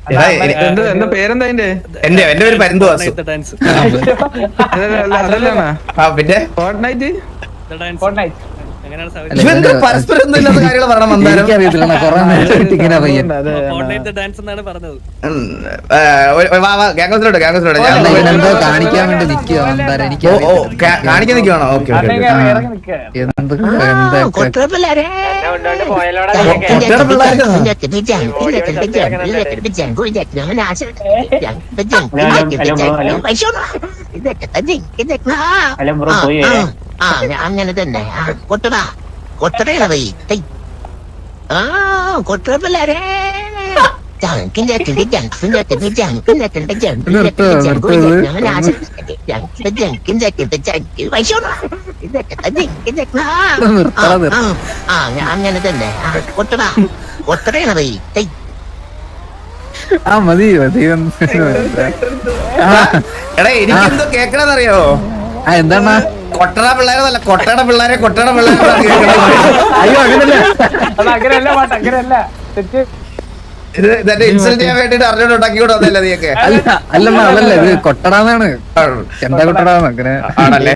എന്താ പേരെന്താ അതിന്റെ? എന്റെ പേര് പരന്തു വാസു. അതല്ലാണോ പിന്നെ പരസ്പരം ഒന്നും ഇല്ലാത്ത കാര്യങ്ങൾ പറയണം. കാണിക്കാൻ വേണ്ടി നിൽക്കുവാ കാണിക്കാൻ നിൽക്കുവാണോ? ഓക്കെ അങ്ങനെ തന്നെ. കൊട്ടടാ കൊട്ടടയാണ് പോയി. കൊട്ട പിള്ളേരെ അങ്ങനെ തന്നെ. കൊട്ടടാ കൊട്ടടയാണ് പോയി. മതി മതി. എടാ എനിക്കെന്തോ കേക്കണെന്നറിയോ? എന്താണ്? കൊട്ടട പിള്ളേരല്ല, കൊട്ടയുടെ പിള്ളേരെ കൊട്ടയുടെ പിള്ളേരെ. അയ്യോ അങ്ങനല്ലേ, അങ്ങനെയല്ല പാട്ട്, അങ്ങനെയല്ല. തെറ്റ്. ഇത് ഇൻസൾട്ട് ചെയ്യാൻ വേണ്ടിട്ട് അറിഞ്ഞോണ്ട് ഉണ്ടാക്കിക്കൂടെ വന്നല്ലേ നീയൊക്കെ? അല്ല അതല്ല, ഇത് കൊട്ടടാന്നാണ്. എന്താ കൊട്ടടാന്ന് അങ്ങനെ ആണല്ലേ?